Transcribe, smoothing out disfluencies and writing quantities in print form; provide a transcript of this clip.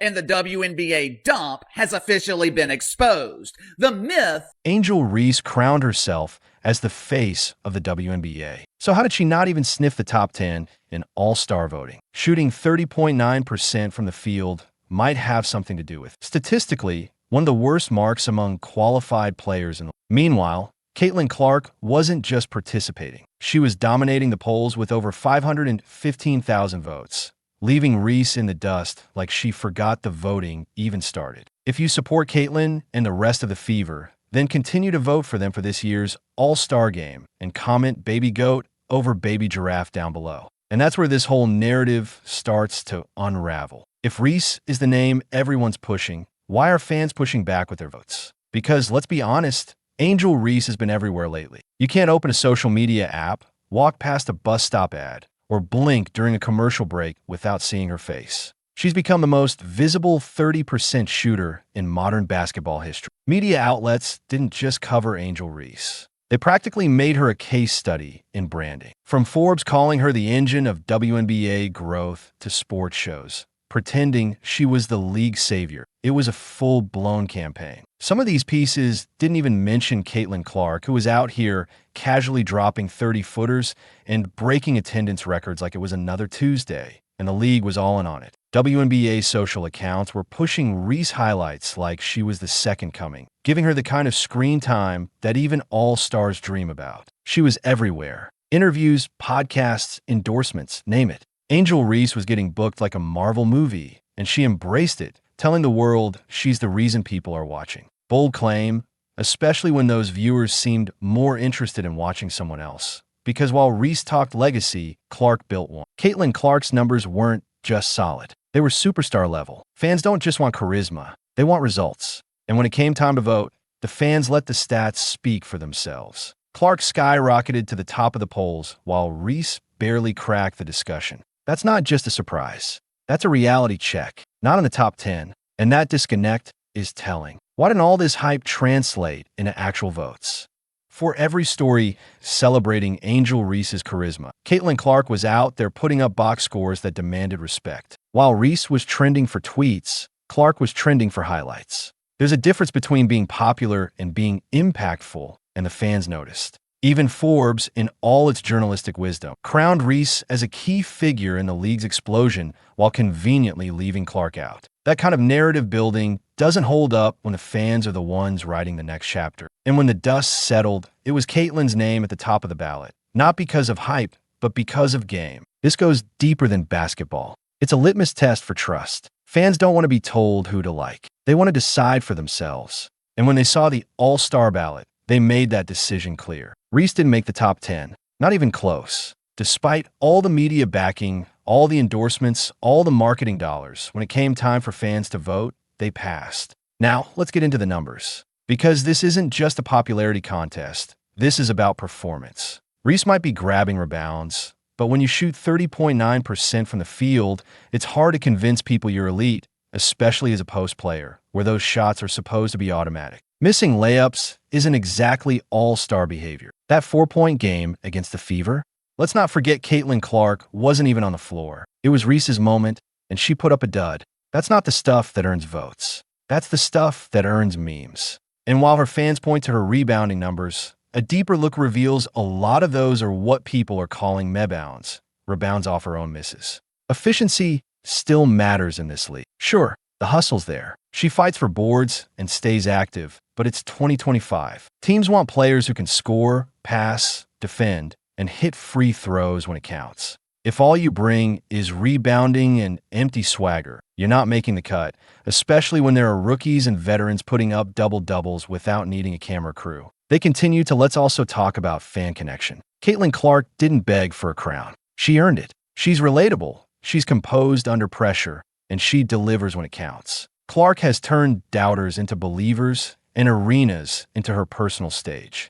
and the WNBA dump has officially been exposed. The myth. Angel Reese crowned herself as the face of the WNBA. So how did she not even sniff the top 10 in all-star voting? Shooting 30.9% from the field might have something to do with it. Statistically, one of the worst marks among qualified players in the league. Meanwhile, Caitlin Clark wasn't just participating. She was dominating the polls with over 515,000 votes, leaving Reese in the dust like she forgot the voting even started. If you support Caitlin and the rest of the Fever, then continue to vote for them for this year's All-Star Game and comment Baby Goat over Baby Giraffe down below. And that's where this whole narrative starts to unravel. If Reese is the name everyone's pushing, why are fans pushing back with their votes? Because let's be honest, Angel Reese has been everywhere lately. You can't open a social media app, walk past a bus stop ad, or blink during a commercial break without seeing her face. She's become the most visible 30% shooter in modern basketball history. Media outlets didn't just cover Angel Reese. They practically made her a case study in branding. From Forbes calling her the engine of WNBA growth to sports shows, pretending she was the league savior. It was a full-blown campaign. Some of these pieces didn't even mention Caitlin Clark, who was out here casually dropping 30-footers and breaking attendance records like it was another Tuesday, and the league was all in on it. WNBA social accounts were pushing Reese highlights like she was the second coming, giving her the kind of screen time that even all-stars dream about. She was everywhere. Interviews, podcasts, endorsements, name it. Angel Reese was getting booked like a Marvel movie, and she embraced it, telling the world she's the reason people are watching. Bold claim, especially when those viewers seemed more interested in watching someone else. Because while Reese talked legacy, Clark built one. Caitlin Clark's numbers weren't just solid. They were superstar level. Fans don't just want charisma, they want results. And when it came time to vote, the fans let the stats speak for themselves. Clark skyrocketed to the top of the polls, while Reese barely cracked the discussion. That's not just a surprise. That's a reality check, not in the top 10. And that disconnect is telling. Why didn't all this hype translate into actual votes? For every story celebrating Angel Reese's charisma, Caitlin Clark was out there putting up box scores that demanded respect. While Reese was trending for tweets, Clark was trending for highlights. There's a difference between being popular and being impactful, and the fans noticed. Even Forbes, in all its journalistic wisdom, crowned Reese as a key figure in the league's explosion while conveniently leaving Clark out. That kind of narrative building doesn't hold up when the fans are the ones writing the next chapter. And when the dust settled, it was Caitlin's name at the top of the ballot. Not because of hype, but because of game. This goes deeper than basketball. It's a litmus test for trust. Fans don't want to be told who to like. They want to decide for themselves. And when they saw the all-star ballot, they made that decision clear. Reese didn't make the top 10, not even close. Despite all the media backing, all the endorsements, all the marketing dollars, when it came time for fans to vote, they passed. Now, let's get into the numbers. Because this isn't just a popularity contest, this is about performance. Reese might be grabbing rebounds, but when you shoot 30.9% from the field, it's hard to convince people you're elite, especially as a post player, where those shots are supposed to be automatic. Missing layups isn't exactly all-star behavior. That 4-point game against the Fever? Let's not forget Caitlin Clark wasn't even on the floor. It was Reese's moment, and she put up a dud. That's not the stuff that earns votes. That's the stuff that earns memes. And while her fans point to her rebounding numbers, a deeper look reveals a lot of those are what people are calling mebounds, rebounds off her own misses. Efficiency still matters in this league. Sure, the hustle's there. She fights for boards and stays active, but it's 2025. Teams want players who can score, pass, defend, and hit free throws when it counts. If all you bring is rebounding and empty swagger, you're not making the cut, especially when there are rookies and veterans putting up double-doubles without needing a camera crew. They continue to let's also talk about fan connection. Caitlin Clark didn't beg for a crown. She earned it. She's relatable. She's composed under pressure, and she delivers when it counts. Clark has turned doubters into believers and arenas into her personal stage.